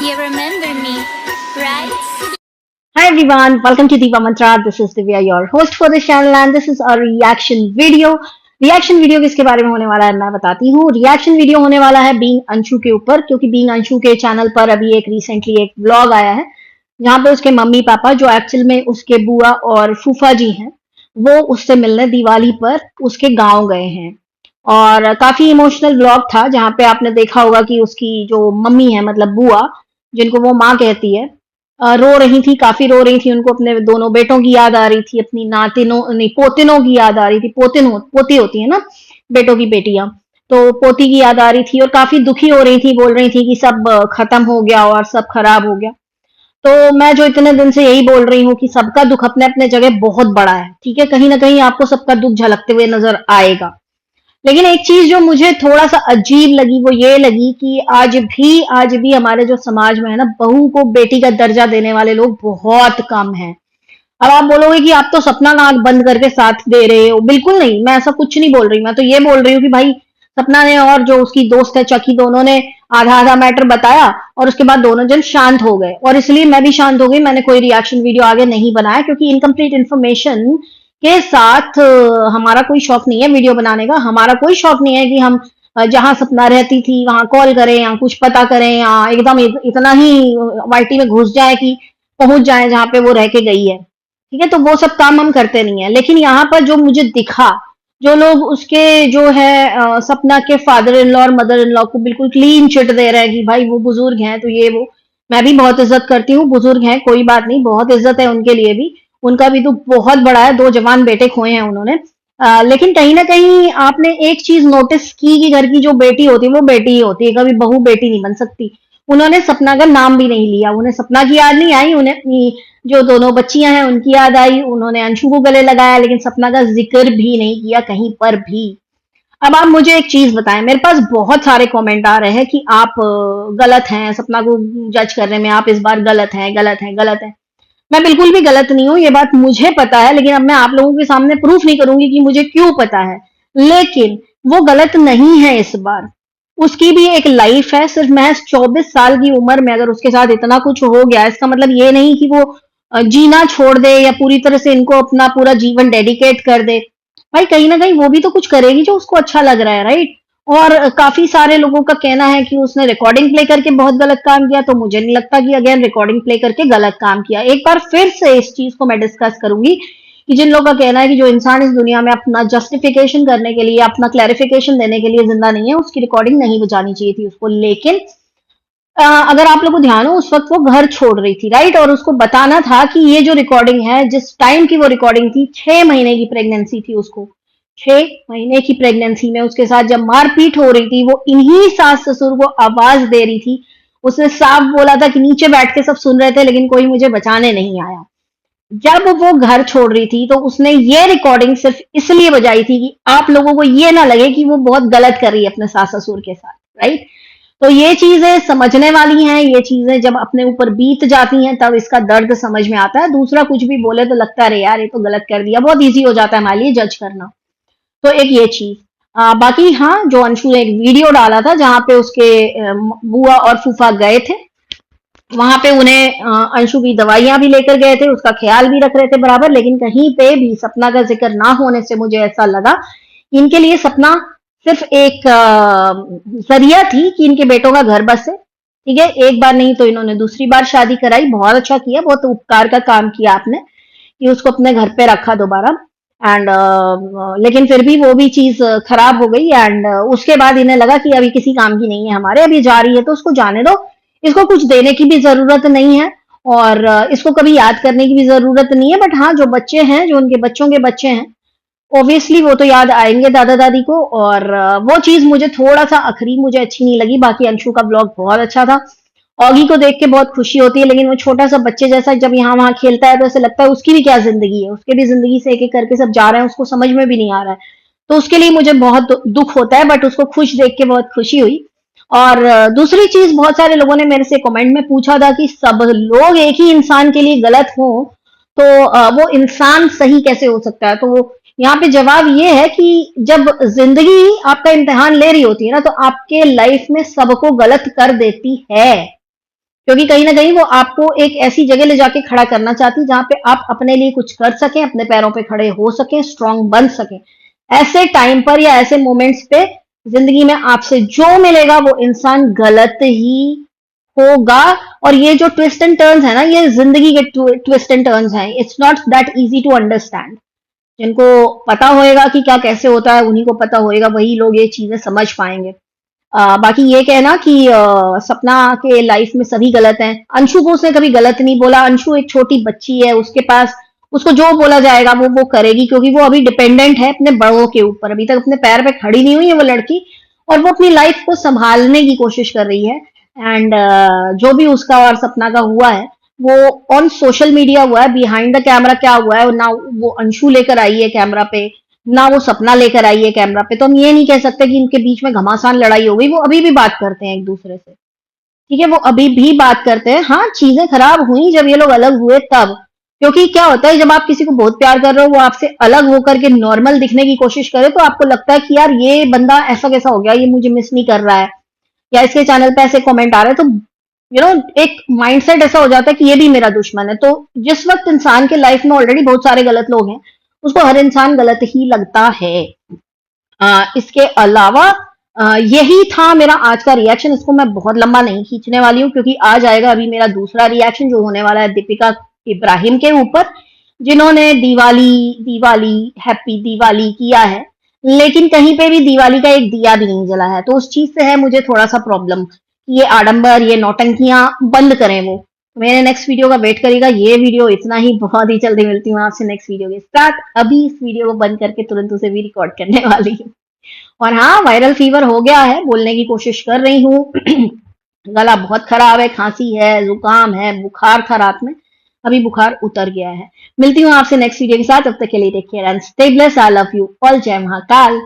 You remember me, right? Hi everyone, welcome to Deepa Mantra. This is Divya, your host for the channel, and this is a reaction video. Reaction video किसके बारे में होने वाला है मैं बताती हूँ. रिएक्शन वीडियो होने वाला है बीइंग अंशु के ऊपर, क्योंकि बीइंग अंशु के चैनल पर अभी एक रिसेंटली एक व्लॉग आया है जहाँ पे उसके मम्मी पापा, जो एक्चुअल में उसके बुआ और फूफा जी हैं, वो उससे मिलने दिवाली पर उसके गांव गए हैं. और काफी इमोशनल व्लॉग था जहाँ पे आपने देखा होगा कि उसकी जो मम्मी है, मतलब बुआ, जिनको वो माँ कहती है, रो रही थी, काफी रो रही थी. उनको अपने दोनों बेटों की याद आ रही थी, अपनी नातिनों नहीं पोतिनों की याद आ रही थी. पोती होती है ना, बेटों की बेटियां. तो पोती की याद आ रही थी और काफी दुखी हो रही थी, बोल रही थी कि सब खत्म हो गया और सब खराब हो गया. तो मैं जो इतने दिन से यही बोल रही हूँ कि सबका दुख अपने अपने जगह बहुत बड़ा है, ठीक है. कहीं ना कहीं आपको सबका दुख झलकते हुए नजर आएगा. लेकिन एक चीज जो मुझे थोड़ा सा अजीब लगी वो ये लगी कि आज भी हमारे जो समाज में है ना, बहू को बेटी का दर्जा देने वाले लोग बहुत कम हैं. अब आप बोलोगे कि आप तो सपना का आंख बंद करके साथ दे रहे हो. बिल्कुल नहीं, मैं ऐसा कुछ नहीं बोल रही. मैं तो ये बोल रही हूँ कि भाई, सपना ने और जो उसकी दोस्त है चकी, दोनों ने आधा आधा मैटर बताया और उसके बाद दोनों जन शांत हो गए, और इसलिए मैं भी शांत हो गई. मैंने कोई रिएक्शन वीडियो आगे नहीं बनाया, क्योंकि इनकम्प्लीट इन्फॉर्मेशन के साथ हमारा कोई शौक नहीं है वीडियो बनाने का. हमारा कोई शौक नहीं है कि हम जहां सपना रहती थी वहां कॉल करें या कुछ पता करें या एकदम इतना ही वाईटी में घुस जाए कि पहुंच जाए जहां पे वो रह के गई है. ठीक है, तो वो सब काम हम करते नहीं है. लेकिन यहाँ पर जो मुझे दिखा, जो लोग उसके जो है सपना के फादर इन लॉ और मदर इन लॉ को बिल्कुल क्लीन चिट दे रहे हैं कि भाई वो बुजुर्ग हैं तो ये वो. मैं भी बहुत इज्जत करती हूँ, बुजुर्ग हैं कोई बात नहीं, बहुत इज्जत है उनके लिए भी. उनका भी दुख बहुत बड़ा है, दो जवान बेटे खोए हैं उन्होंने. लेकिन कहीं ना कहीं आपने एक चीज नोटिस की कि घर की जो बेटी होती है वो बेटी ही होती है, कभी बहू बेटी नहीं बन सकती. उन्होंने सपना का नाम भी नहीं लिया, उन्हें सपना की याद नहीं आई, उन्हें अपनी जो दोनों बच्चियां हैं उनकी याद आई. उन्होंने अंशु को गले लगाया, लेकिन सपना का जिक्र भी नहीं किया कहीं पर भी. अब आप मुझे एक चीज बताएं, मेरे पास बहुत सारे कमेंट आ रहे हैं कि आप गलत हैं, सपना को जज करने में आप इस बार गलत हैं, गलत हैं, गलत हैं. मैं बिल्कुल भी गलत नहीं हूँ, ये बात मुझे पता है. लेकिन अब मैं आप लोगों के सामने प्रूफ नहीं करूंगी कि मुझे क्यों पता है. लेकिन वो गलत नहीं है इस बार. उसकी भी एक लाइफ है. सिर्फ महज 24 साल की उम्र में अगर उसके साथ इतना कुछ हो गया, इसका मतलब ये नहीं कि वो जीना छोड़ दे या पूरी तरह से इनको अपना पूरा जीवन डेडिकेट कर दे. भाई कहीं ना कहीं वो भी तो कुछ करेगी जो उसको अच्छा लग रहा है, राइट. और काफी सारे लोगों का कहना है कि उसने रिकॉर्डिंग प्ले करके बहुत गलत काम किया, तो मुझे नहीं लगता कि अगेन रिकॉर्डिंग प्ले करके गलत काम किया. एक बार फिर से इस चीज को मैं डिस्कस करूंगी कि जिन लोगों का कहना है कि जो इंसान इस दुनिया में अपना जस्टिफिकेशन करने के लिए, अपना क्लैरिफिकेशन देने के लिए जिंदा नहीं है, उसकी रिकॉर्डिंग नहीं बजानी चाहिए थी उसको. लेकिन अगर आप लोगों को ध्यान हो, उस वक्त वो घर छोड़ रही थी, राइट. और उसको बताना था कि ये जो रिकॉर्डिंग है, जिस टाइम की वो रिकॉर्डिंग थी, 6 महीने की प्रेगनेंसी थी उसको. 6 महीने की प्रेगनेंसी में उसके साथ जब मारपीट हो रही थी, वो इन्हीं सास ससुर को आवाज दे रही थी. उसने साफ बोला था कि नीचे बैठ के सब सुन रहे थे लेकिन कोई मुझे बचाने नहीं आया. जब वो घर छोड़ रही थी तो उसने ये रिकॉर्डिंग सिर्फ इसलिए बजाई थी कि आप लोगों को ये ना लगे कि वो बहुत गलत कर रही है अपने सास ससुर के साथ, राइट. तो ये चीजें समझने वाली हैं. ये चीजें जब अपने ऊपर बीत जाती हैं तब इसका दर्द समझ में आता है. दूसरा कुछ भी बोले तो लगता है अरे यार ये तो गलत कर दिया, बहुत इजी हो जाता है हमारे लिए जज करना. तो एक ये चीज. बाकी हाँ, जो अंशु ने एक वीडियो डाला था जहां पे उसके बुआ और फूफा गए थे, वहां पे उन्हें अंशु की दवाइयां भी लेकर गए थे, उसका ख्याल भी रख रहे थे बराबर. लेकिन कहीं पे भी सपना का जिक्र ना होने से मुझे ऐसा लगा कि इनके लिए सपना सिर्फ एक जरिया थी कि इनके बेटों का घर बसे. ठीक है, एक बार नहीं तो इन्होंने दूसरी बार शादी कराई, बहुत अच्छा किया, बहुत उपकार का काम किया आपने कि उसको अपने घर पे रखा दोबारा. एंड लेकिन फिर भी वो भी चीज खराब हो गई. एंड उसके बाद इन्हें लगा कि अभी किसी काम की नहीं है हमारे, अभी जा रही है तो उसको जाने दो, इसको कुछ देने की भी जरूरत नहीं है और इसको कभी याद करने की भी जरूरत नहीं है. बट हाँ, जो बच्चे हैं, जो उनके बच्चों के बच्चे हैं, ऑब्वियसली वो तो याद आएंगे दादा दादी को. और वो चीज मुझे थोड़ा सा आखिरी मुझे अच्छी नहीं लगी. बाकी अंशु का ब्लॉग बहुत अच्छा था. ऑगी को देख के बहुत खुशी होती है, लेकिन वो छोटा सा बच्चे जैसा जब यहाँ वहां खेलता है तो ऐसे लगता है उसकी भी क्या जिंदगी है, उसके भी जिंदगी से एक एक करके सब जा रहे हैं, उसको समझ में भी नहीं आ रहा है. तो उसके लिए मुझे बहुत दुख होता है. बट उसको खुश देख के बहुत खुशी हुई. और दूसरी चीज, बहुत सारे लोगों ने मेरे से कमेंट में पूछा था कि सब लोग एक ही इंसान के लिए गलत हो तो वो इंसान सही कैसे हो सकता है. तो यहाँ पे जवाब ये है कि जब जिंदगी आपका इम्तिहान ले रही होती है ना, तो आपके लाइफ में सबको गलत कर देती है. क्योंकि कहीं ना कहीं वो आपको एक ऐसी जगह ले जाके खड़ा करना चाहती जहां पे आप अपने लिए कुछ कर सकें, अपने पैरों पे खड़े हो सकें, स्ट्रांग बन सकें। ऐसे टाइम पर या ऐसे मोमेंट्स पे जिंदगी में आपसे जो मिलेगा वो इंसान गलत ही होगा। और ये जो ट्विस्ट एंड टर्न्स है ना, ये जिंदगी के ट्विस्ट एंड टर्न्स हैं। It's not that easy to understand. जिनको पता होएगा कि क्या कैसे होता है, उन्हीं को पता होएगा, वही लोग ये चीजें समझ पाएंगे। बाकी ये कहना कि सपना के लाइफ में सभी गलत हैं, अंशु को उसने कभी गलत नहीं बोला। अंशु एक छोटी बच्ची है, उसके पास उसको जो बोला जाएगा वो करेगी, क्योंकि वो अभी डिपेंडेंट है अपने बड़ों के ऊपर। अभी तक अपने पैर पे खड़ी नहीं हुई है वो लड़की, और वो अपनी लाइफ को संभालने की कोशिश कर रही है। एंड जो भी उसका और सपना का हुआ है वो ऑन सोशल मीडिया हुआ है। बिहाइंड द कैमरा क्या हुआ है ना, वो अंशु लेकर आई है कैमरा पे, ना वो सपना लेकर आई है कैमरा पे। तो हम ये नहीं कह सकते कि इनके बीच में घमासान लड़ाई हो गई। वो अभी भी बात करते हैं एक दूसरे से, ठीक है, वो अभी भी बात करते हैं। हाँ, चीजें खराब हुई जब ये लोग अलग हुए तब। क्योंकि क्या होता है, जब आप किसी को बहुत प्यार कर रहे हो, वो आपसे अलग होकर के नॉर्मल दिखने की कोशिश करे, तो आपको लगता है कि यार ये बंदा ऐसा कैसा हो गया, ये मुझे मिस नहीं कर रहा है, या इसके चैनल पे ऐसे कमेंट आ रहे हैं। तो एक माइंडसेट ऐसा हो जाता है कि ये भी मेरा दुश्मन है। तो जिस वक्त इंसान के लाइफ में ऑलरेडी बहुत सारे गलत लोग हैं, उसको हर इंसान गलत ही लगता है। इसके अलावा यही था मेरा आज का रिएक्शन। इसको मैं बहुत लंबा नहीं खींचने वाली हूँ, क्योंकि आज आएगा अभी मेरा दूसरा रिएक्शन, जो होने वाला है दीपिका इब्राहिम के ऊपर, जिन्होंने दिवाली दिवाली हैप्पी दिवाली किया है, लेकिन कहीं पे भी दिवाली का एक दिया भी नहीं जला है। तो उस चीज से है मुझे थोड़ा सा प्रॉब्लम कि ये आडंबर, ये नौटंकियां बंद करें वो। तो मेरे नेक्स्ट वीडियो का वेट करेगा। ये वीडियो इतना ही, बहुत ही जल्दी मिलती हूँ आपसे नेक्स्ट वीडियो के साथ। अभी इस वीडियो को बंद करके तुरंत उसे भी रिकॉर्ड करने वाली हूँ। और हाँ, वायरल फीवर हो गया है, बोलने की कोशिश कर रही हूँ। गला बहुत खराब है, खांसी है, जुकाम है, बुखार था रात में, अभी बुखार उतर गया है। मिलती हूँ आपसे नेक्स्ट वीडियो के साथ। तब तक के लिए take care and stay blessed. I love you all. जय महाकाल।